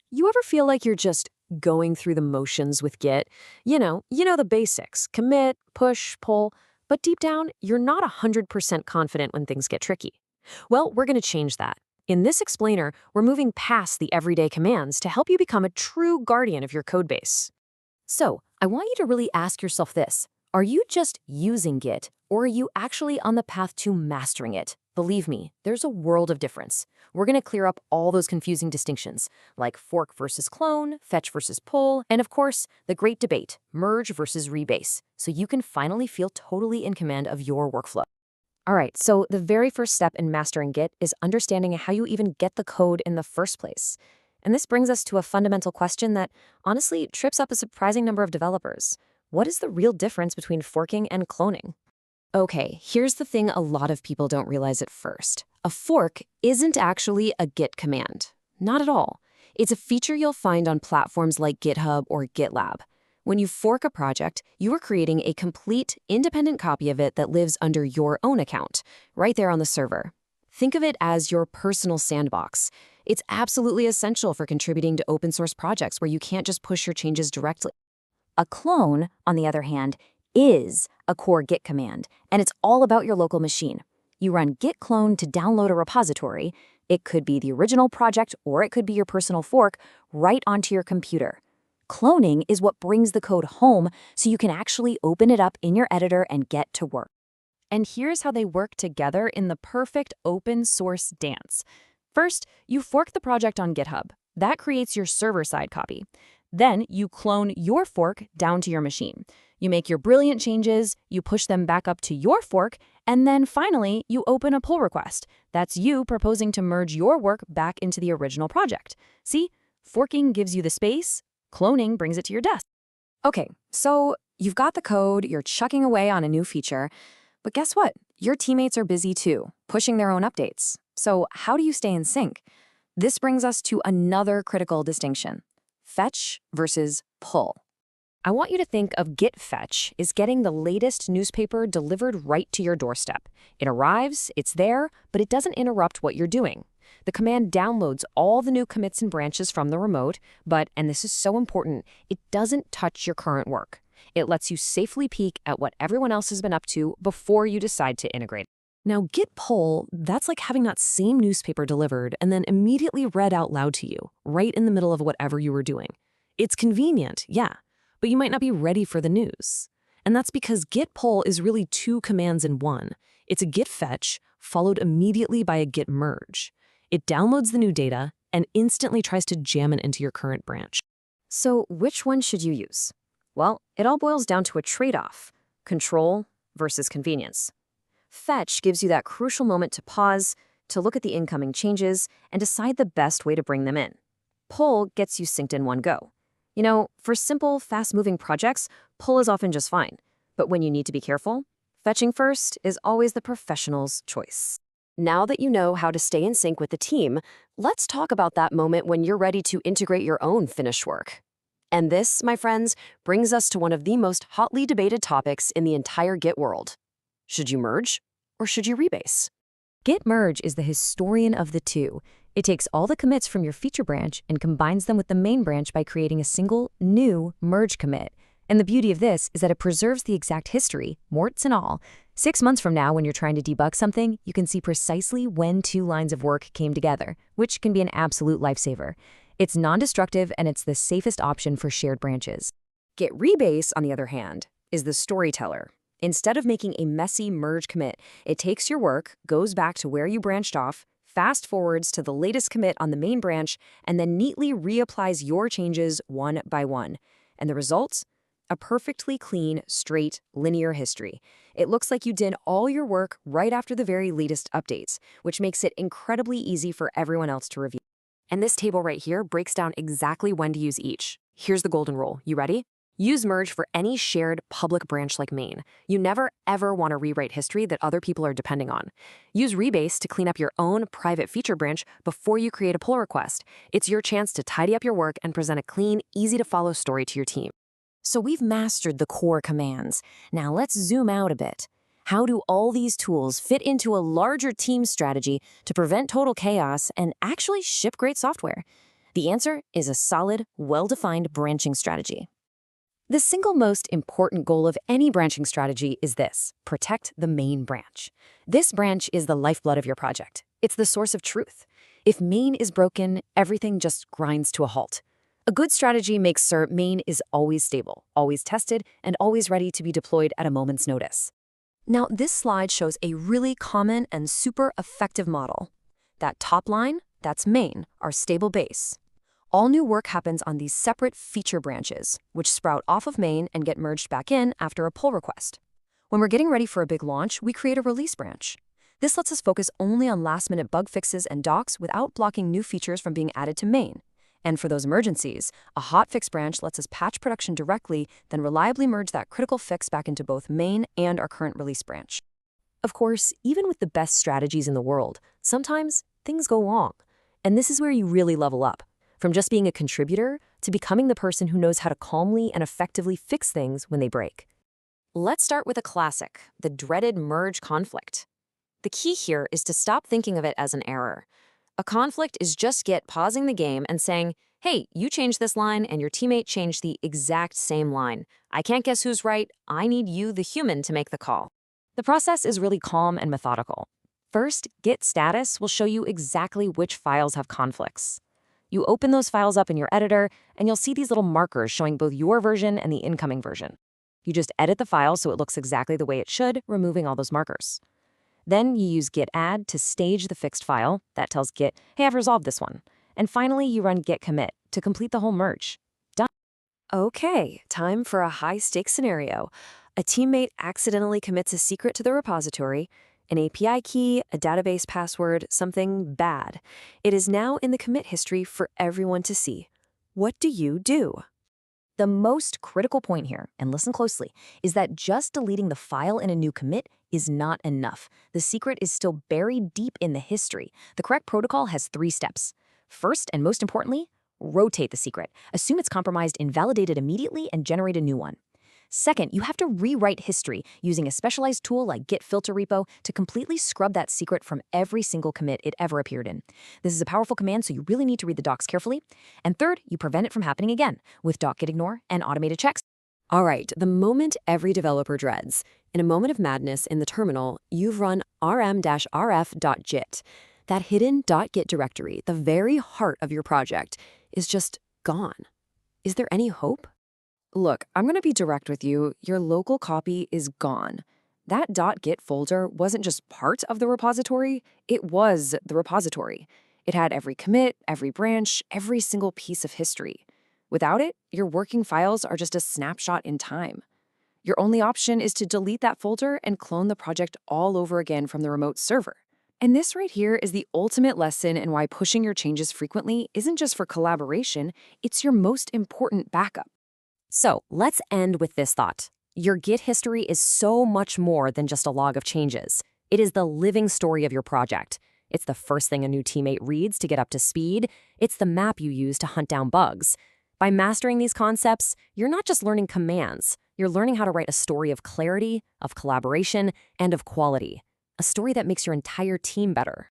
You ever feel like you're just going through the motions with Git? You know the basics, commit, push, pull, but deep down, you're not 100% confident when things get tricky. Well, we're going to change that. In this explainer, we're moving past the everyday commands to help you become a true guardian of your codebase. So, I want you to really ask yourself this. Are you just using Git, or are you actually on the path to mastering it? Believe me, there's a world of difference. We're going to clear up all those confusing distinctions, like fork versus clone, fetch versus pull, and of course, the great debate, merge versus rebase, so you can finally feel totally in command of your workflow. All right, so the very first step in mastering Git is understanding how you even get the code in the first place. And this brings us to a fundamental question that honestly trips up a surprising number of developers. What is the real difference between forking and cloning? Okay, here's the thing a lot of people don't realize at first. A fork isn't actually a Git command. Not at all. It's a feature you'll find on platforms like GitHub or GitLab. When you fork a project, you are creating a complete, independent copy of it that lives under your own account, right there on the server. Think of it as your personal sandbox. It's absolutely essential for contributing to open source projects where you can't just push your changes directly. A clone, on the other hand, is a core Git command, and it's all about your local machine. You run git clone to download a repository. It could be the original project or it could be your personal fork right onto your computer. Cloning is what brings the code home so you can actually open it up in your editor and get to work. And here's how they work together in the perfect open source dance. First, you fork the project on GitHub. That creates your server-side copy. Then you clone your fork down to your machine. You make your brilliant changes, you push them back up to your fork, and then finally, you open a pull request. That's you proposing to merge your work back into the original project. See, forking gives you the space, cloning brings it to your desk. Okay, so you've got the code, you're chucking away on a new feature, but guess what? Your teammates are busy too, pushing their own updates. So how do you stay in sync? This brings us to another critical distinction: fetch versus pull. I want you to think of Git fetch as getting the latest newspaper delivered right to your doorstep. It arrives, it's there, but it doesn't interrupt what you're doing. The command downloads all the new commits and branches from the remote, but, and this is so important, it doesn't touch your current work. It lets you safely peek at what everyone else has been up to before you decide to integrate. Now, Git pull, that's like having that same newspaper delivered and then immediately read out loud to you, right in the middle of whatever you were doing. It's convenient, yeah, but you might not be ready for the news. And that's because Git pull is really two commands in one. It's a Git fetch, followed immediately by a Git merge. It downloads the new data and instantly tries to jam it into your current branch. So which one should you use? Well, it all boils down to a trade-off: control versus convenience. Fetch gives you that crucial moment to pause, to look at the incoming changes, and decide the best way to bring them in. Pull gets you synced in one go. You know, for simple, fast-moving projects, pull is often just fine. But when you need to be careful, fetching first is always the professional's choice. Now that you know how to stay in sync with the team, let's talk about that moment when you're ready to integrate your own finished work. And this, my friends, brings us to one of the most hotly debated topics in the entire Git world. Should you merge or should you rebase? Git merge is the historian of the two. It takes all the commits from your feature branch and combines them with the main branch by creating a single, new merge commit. And the beauty of this is that it preserves the exact history, warts and all. 6 months from now, when you're trying to debug something, you can see precisely when 2 lines of work came together, which can be an absolute lifesaver. It's non-destructive and it's the safest option for shared branches. Git rebase, on the other hand, is the storyteller. Instead of making a messy merge commit, it takes your work, goes back to where you branched off, fast forwards to the latest commit on the main branch, and then neatly reapplies your changes one by one. And the result? A perfectly clean, straight, linear history. It looks like you did all your work right after the very latest updates, which makes it incredibly easy for everyone else to review. And this table right here breaks down exactly when to use each. Here's the golden rule. You ready? Use merge for any shared public branch like main. You never, ever want to rewrite history that other people are depending on. Use rebase to clean up your own private feature branch before you create a pull request. It's your chance to tidy up your work and present a clean, easy-to-follow story to your team. So we've mastered the core commands. Now let's zoom out a bit. How do all these tools fit into a larger team strategy to prevent total chaos and actually ship great software? The answer is a solid, well-defined branching strategy. The single most important goal of any branching strategy is this: protect the main branch. This branch is the lifeblood of your project. It's the source of truth. If main is broken, everything just grinds to a halt. A good strategy makes sure main is always stable, always tested, and always ready to be deployed at a moment's notice. Now, this slide shows a really common and super effective model. That top line, that's main, our stable base. All new work happens on these separate feature branches, which sprout off of main and get merged back in after a pull request. When we're getting ready for a big launch, we create a release branch. This lets us focus only on last-minute bug fixes and docs without blocking new features from being added to main. And for those emergencies, a hotfix branch lets us patch production directly, then reliably merge that critical fix back into both main and our current release branch. Of course, even with the best strategies in the world, sometimes things go wrong. And this is where you really level up. From just being a contributor to becoming the person who knows how to calmly and effectively fix things when they break. Let's start with a classic, the dreaded merge conflict. The key here is to stop thinking of it as an error. A conflict is just Git pausing the game and saying, hey, you changed this line and your teammate changed the exact same line. I can't guess who's right. I need you, the human, to make the call. The process is really calm and methodical. First, Git status will show you exactly which files have conflicts. You open those files up in your editor, and you'll see these little markers showing both your version and the incoming version. You just edit the file so it looks exactly the way it should, removing all those markers. Then you use git add to stage the fixed file. That tells Git, hey, I've resolved this one. And finally, you run git commit to complete the whole merge. Done. Okay, time for a high-stakes scenario. A teammate accidentally commits a secret to the repository, an API key, a database password, something bad. It is now in the commit history for everyone to see. What do you do? The most critical point here, and listen closely, is that just deleting the file in a new commit is not enough. The secret is still buried deep in the history. The correct protocol has 3 steps. First, and most importantly, rotate the secret. Assume it's compromised, invalidate it immediately, and generate a new one. Second, you have to rewrite history using a specialized tool like Git filter repo to completely scrub that secret from every single commit it ever appeared in. This is a powerful command, so you really need to read the docs carefully. And third, you prevent it from happening again with git ignore and automated checks. All right, the moment every developer dreads. In a moment of madness in the terminal, you've run rm-rf.git. That hidden .git directory, the very heart of your project, is just gone. Is there any hope? Look, I'm going to be direct with you. Your local copy is gone. That .git folder wasn't just part of the repository, it was the repository. It had every commit, every branch, every single piece of history. Without it, your working files are just a snapshot in time. Your only option is to delete that folder and clone the project all over again from the remote server. And this right here is the ultimate lesson in why pushing your changes frequently isn't just for collaboration, it's your most important backup. So let's end with this thought. Your Git history is so much more than just a log of changes. It is the living story of your project. It's the first thing a new teammate reads to get up to speed. It's the map you use to hunt down bugs. By mastering these concepts, you're not just learning commands. You're learning how to write a story of clarity, of collaboration, and of quality. A story that makes your entire team better.